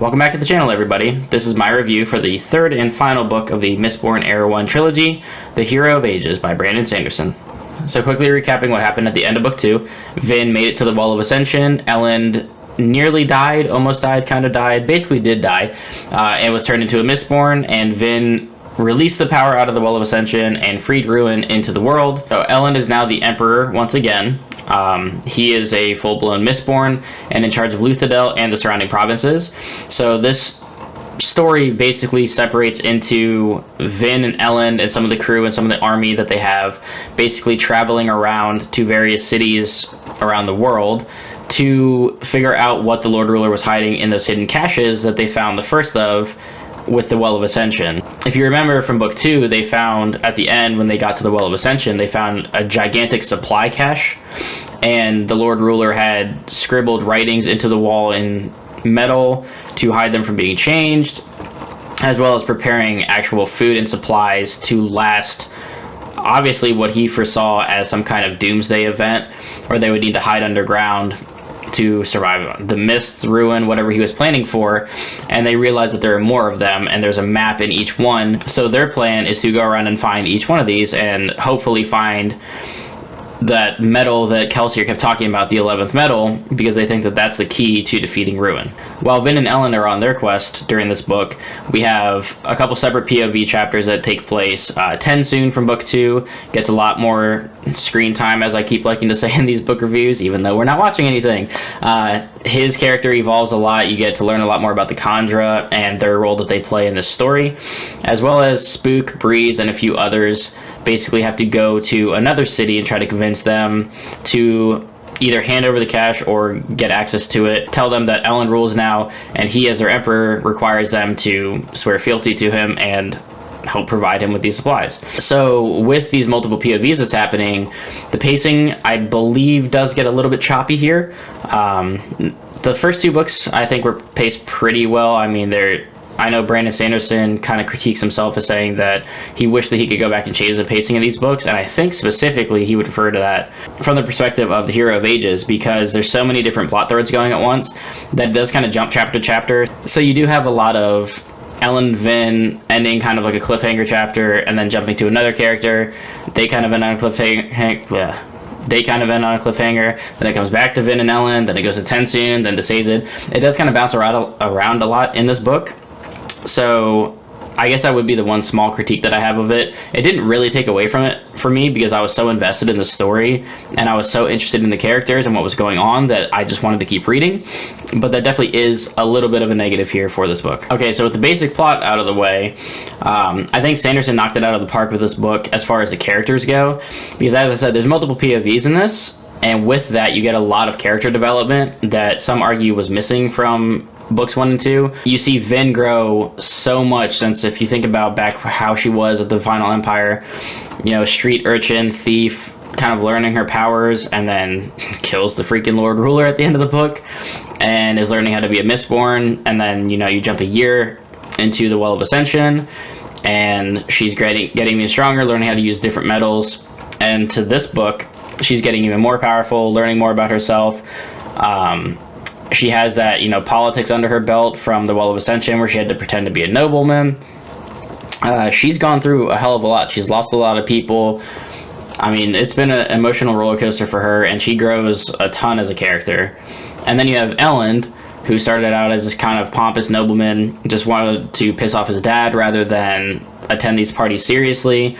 Welcome back to the channel, everybody. This is my review for the third and final book of the Mistborn Era 1 trilogy, The Hero of Ages by Brandon Sanderson. So quickly recapping what happened at the end of book 2, Vin made it to the Well of Ascension, Elend nearly died, almost died, kind of died, basically did die, and was turned into a Mistborn, and Vin released the power out of the Well of Ascension and freed Ruin into the world. So Elend is now the Emperor once again. He is a full-blown Mistborn and in charge of Luthadel and the surrounding provinces. So this story basically separates into Vin and Elend and some of the crew and some of the army that they have basically traveling around to various cities around the world to figure out what the Lord Ruler was hiding in those hidden caches that they found the first of with the Well of Ascension. If you remember from book 2, they found at the end when they got to the Well of Ascension, they found a gigantic supply cache, and the Lord Ruler had scribbled writings into the wall in metal to hide them from being changed, as well as preparing actual food and supplies to last obviously what he foresaw as some kind of doomsday event where they would need to hide underground to survive the mists, ruin, whatever he was planning for. And they realize that there are more of them and there's a map in each one. So their plan is to go around and find each one of these and hopefully find that metal that Kelsier kept talking about, the 11th metal, because they think that that's the key to defeating Ruin. While Vin and Elend are on their quest during this book, we have a couple separate POV chapters that take place. Tensoon from book 2 gets a lot more screen time, as I keep liking to say in these book reviews, even though we're not watching anything. His character evolves a lot. You get to learn a lot more about the Kandra and their role that they play in this story, as well as Spook, Breeze, and a few others basically have to go to another city and try to convince them to either hand over the cache or get access to it, tell them that Elend rules now, and he as their emperor requires them to swear fealty to him and help provide him with these supplies. So with these multiple POVs that's happening, the pacing, I believe, does get a little bit choppy here. The first two books, I think, were paced pretty well. I mean, I know Brandon Sanderson kind of critiques himself as saying that he wished that he could go back and change the pacing of these books, and I think specifically he would refer to that from the perspective of the Hero of Ages, because there's so many different plot threads going at once that it does kind of jump chapter to chapter. So you do have a lot of Elend Vin ending kind of like a cliffhanger chapter and then jumping to another character. They kind of end on a cliffhanger. Then it comes back to Vin and Elend, then it goes to Tensoon, then to Sazed. It does kind of bounce around a lot in this book. So I guess that would be the one small critique that I have of it. It didn't really take away from it for me because I was so invested in the story and I was so interested in the characters and what was going on that I just wanted to keep reading. But that definitely is a little bit of a negative here for this book. Okay, so with the basic plot out of the way, I think Sanderson knocked it out of the park with this book as far as the characters go, because as I said, there's multiple POVs in this, and with that you get a lot of character development that some argue was missing from books 1 and 2. You see Vin grow so much, since if you think about back how she was at the Final Empire, you know, street urchin, thief, kind of learning her powers, and then kills the freaking Lord Ruler at the end of the book, and is learning how to be a Mistborn, and then, you know, you jump a year into the Well of Ascension, and she's getting even stronger, learning how to use different metals, and to this book, she's getting even more powerful, learning more about herself. She has that, you know, politics under her belt from the Well of Ascension where she had to pretend to be a nobleman. She's gone through a hell of a lot. She's lost a lot of people. I mean, it's been an emotional roller coaster for her, and she grows a ton as a character. And then you have Elend, who started out as this kind of pompous nobleman, just wanted to piss off his dad rather than attend these parties seriously,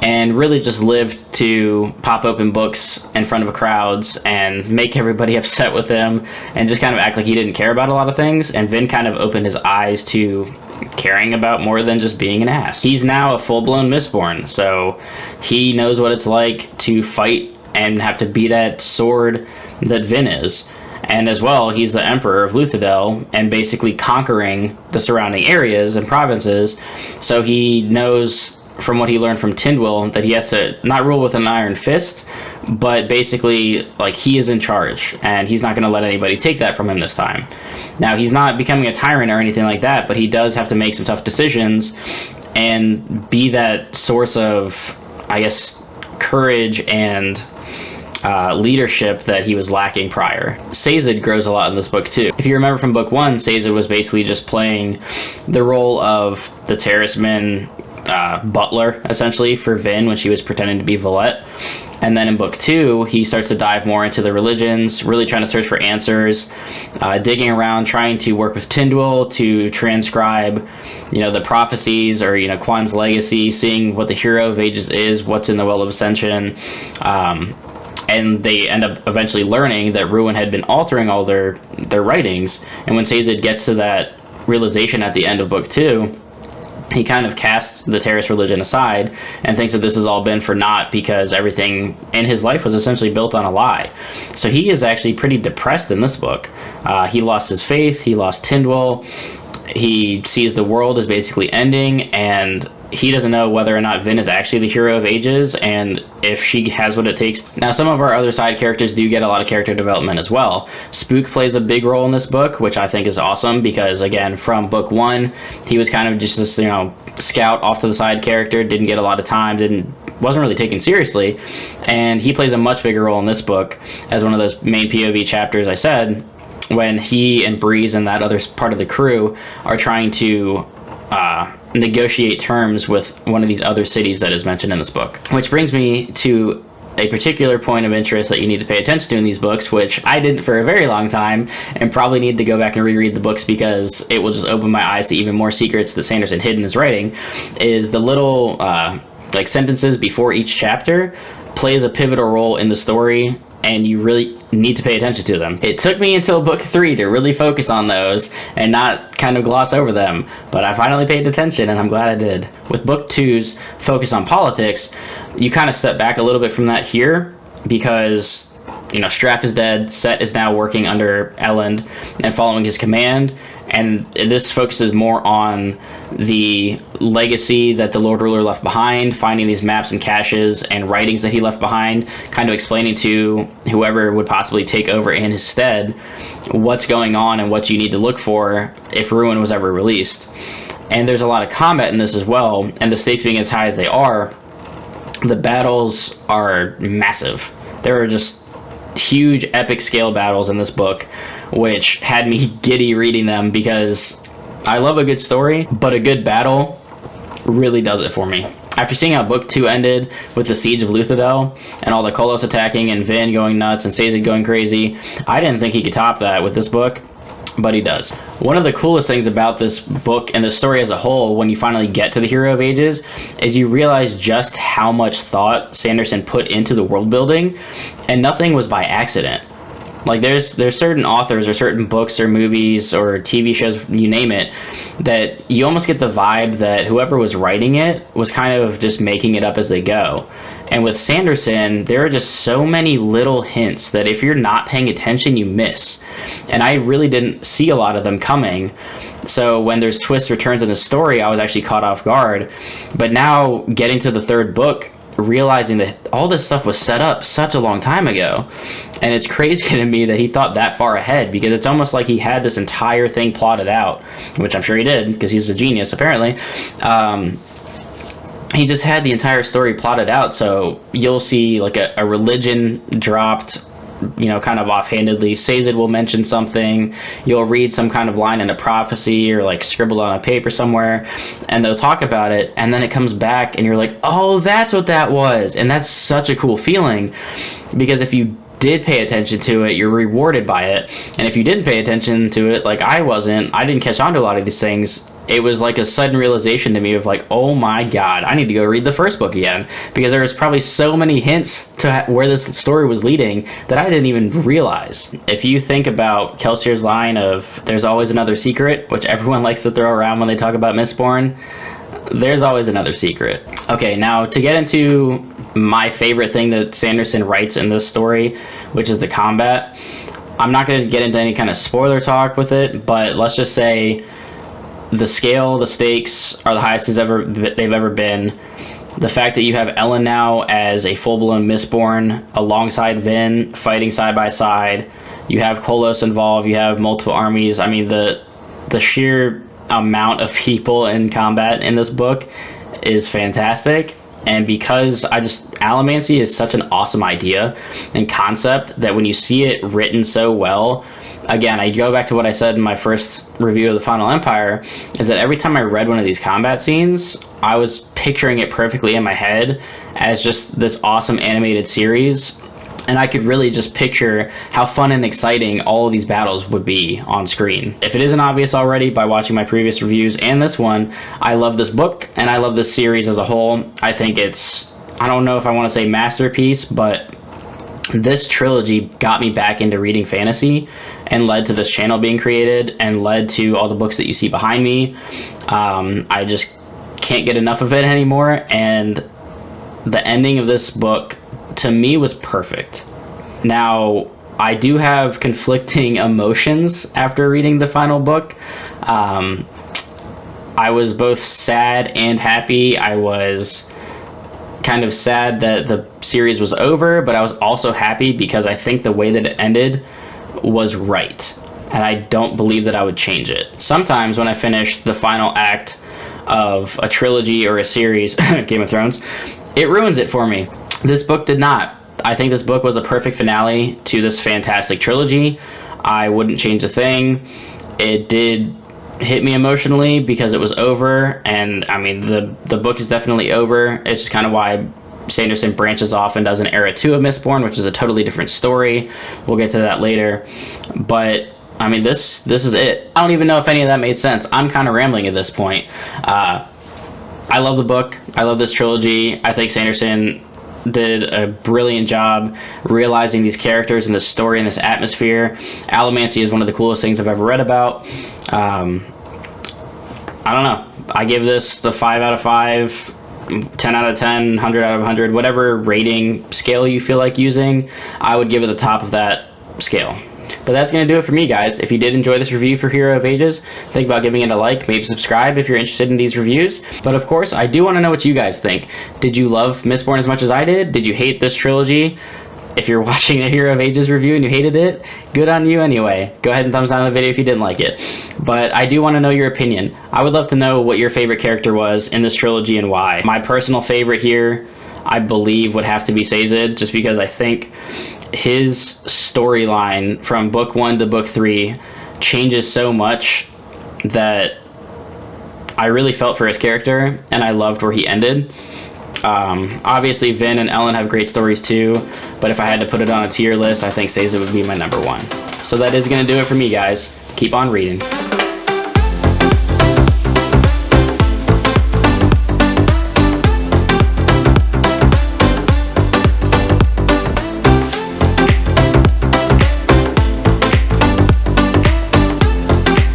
and really just lived to pop open books in front of crowds and make everybody upset with him and just kind of act like he didn't care about a lot of things. And Vin kind of opened his eyes to caring about more than just being an ass. He's now a full-blown Mistborn, so he knows what it's like to fight and have to be that sword that Vin is. And as well, he's the Emperor of Luthadel and basically conquering the surrounding areas and provinces, so he knows from what he learned from Tindwyl that he has to not rule with an iron fist, but basically, like, he is in charge and he's not going to let anybody take that from him this time. Now, he's not becoming a tyrant or anything like that, but he does have to make some tough decisions and be that source of, I guess, courage and leadership that he was lacking prior. Sazed grows a lot in this book too. If you remember from book 1, Sazed was basically just playing the role of the terraceman butler, essentially, for Vin when she was pretending to be Valette. And then in book 2, he starts to dive more into the religions, really trying to search for answers, digging around, trying to work with Tindwyl to transcribe, the prophecies, or, Quan's legacy, seeing what the Hero of Ages is, what's in the Well of Ascension. And they end up eventually learning that Ruin had been altering all their writings. And when Sazed gets to that realization at the end of book 2, he kind of casts the Terrace religion aside and thinks that this has all been for naught because everything in his life was essentially built on a lie. So he is actually pretty depressed in this book. He lost his faith, he lost Tindwyl, he sees the world as basically ending, and he doesn't know whether or not Vin is actually the Hero of Ages and if she has what it takes. Now, some of our other side characters do get a lot of character development as well. Spook plays a big role in this book, which I think is awesome because, again, from book 1, he was kind of just this, scout off to the side character, didn't get a lot of time, wasn't really taken seriously, and he plays a much bigger role in this book as one of those main POV chapters I said, when he and Breeze and that other part of the crew are trying to negotiate terms with one of these other cities that is mentioned in this book. Which brings me to a particular point of interest that you need to pay attention to in these books, which I didn't for a very long time, and probably need to go back and reread the books because it will just open my eyes to even more secrets that Sanderson hid in his writing, is the little sentences before each chapter plays a pivotal role in the story, and you really need to pay attention to them. It took me until book 3 to really focus on those and not kind of gloss over them, but I finally paid attention and I'm glad I did. With book 2's focus on politics, you kind of step back a little bit from that here because, Straff is dead, Set is now working under Elend and following his command, and this focuses more on the legacy that the Lord Ruler left behind, finding these maps and caches and writings that he left behind, kind of explaining to whoever would possibly take over in his stead what's going on and what you need to look for if Ruin was ever released. And there's a lot of combat in this as well, and the stakes being as high as they are, the battles are massive. There are just huge epic scale battles in this book, which had me giddy reading them because I love a good story, but a good battle really does it for me. After seeing how book 2 ended with the siege of Luthadel and all the Kolos attacking and Vin going nuts and Sazed going crazy, I didn't think he could top that with this book, but he does. One of the coolest things about this book and the story as a whole, when you finally get to the Hero of Ages, is you realize just how much thought Sanderson put into the world building, and nothing was by accident. Like, there's certain authors or certain books or movies or TV shows, you name it, that you almost get the vibe that whoever was writing it was kind of just making it up as they go. And with Sanderson, there are just so many little hints that if you're not paying attention, you miss. And I really didn't see a lot of them coming. So when there's twists or turns in the story, I was actually caught off guard. But now, getting to the 3rd book, realizing that all this stuff was set up such a long time ago, and it's crazy to me that he thought that far ahead, because it's almost like he had this entire thing plotted out, which I'm sure he did because he's a genius apparently. He just had the entire story plotted out, so you'll see like a religion dropped, kind of offhandedly. Sazed will mention something, you'll read some kind of line in a prophecy or like scribbled on a paper somewhere, and they'll talk about it, and then it comes back and you're like, oh, that's what that was. And that's such a cool feeling, because if you did pay attention to it, you're rewarded by it. And if you didn't pay attention to it, like I didn't catch on to a lot of these things. It was like a sudden realization to me of like, oh my god, I need to go read the 1st book again, because there was probably so many hints to where this story was leading that I didn't even realize. If you think about Kelsier's line of there's always another secret, which everyone likes to throw around when they talk about Mistborn, there's always another secret. Okay, now to get into my favorite thing that Sanderson writes in this story, which is the combat. I'm not going to get into any kind of spoiler talk with it, but let's just say the scale, the stakes are the highest they've ever been. The fact that you have Elend now as a full-blown Mistborn alongside Vin, fighting side by side. You have Kolos involved, you have multiple armies. I mean, the sheer amount of people in combat in this book is fantastic. And because Allomancy is such an awesome idea and concept that when you see it written so well, again, I go back to what I said in my first review of the Final Empire, is that every time I read one of these combat scenes, I was picturing it perfectly in my head as just this awesome animated series. And I could really just picture how fun and exciting all of these battles would be on screen. If it isn't obvious already by watching my previous reviews and this one, I love this book and I love this series as a whole. I think it's, I don't know if I want to say masterpiece, but this trilogy got me back into reading fantasy and led to this channel being created and led to all the books that you see behind me. I just can't get enough of it anymore, and the ending of this book to me was perfect. Now, I do have conflicting emotions after reading the final book. I was both sad and happy. I was kind of sad that the series was over, but I was also happy because I think the way that it ended was right, and I don't believe that I would change it. Sometimes when I finish the final act of a trilogy or a series, Game of Thrones, it ruins it for me. This book did not. I think this book was a perfect finale to this fantastic trilogy. I wouldn't change a thing. It did hit me emotionally because it was over, and I mean the book is definitely over. It's just kind of why Sanderson branches off and does an era 2 of Mistborn, which is a totally different story. We'll get to that later, but I mean this is it. I don't even know if any of that made sense. I'm kind of rambling at this point. I love the book. I love this trilogy. I think Sanderson did a brilliant job realizing these characters and this story and this atmosphere. Allomancy is one of the coolest things I've ever read about. I don't know. I give this the 5 out of 5, 10 out of 10, 100 out of 100, whatever rating scale you feel like using. I would give it the top of that scale. But that's going to do it for me, guys. If you did enjoy this review for Hero of Ages, think about giving it a like, maybe subscribe if you're interested in these reviews. But of course, I do want to know what you guys think. Did you love Mistborn as much as I did? Did you hate this trilogy? If you're watching a Hero of Ages review and you hated it, good on you anyway. Go ahead and thumbs down the video if you didn't like it. But I do want to know your opinion. I would love to know what your favorite character was in this trilogy and why. My personal favorite here, I believe, would have to be Sazed, just because I think his storyline from book 1 to book 3 changes so much that I really felt for his character, and I loved where he ended. Obviously, Vin and Elend have great stories too, but if I had to put it on a tier list, I think Sazed would be my number 1. So that is going to do it for me, guys. Keep on reading.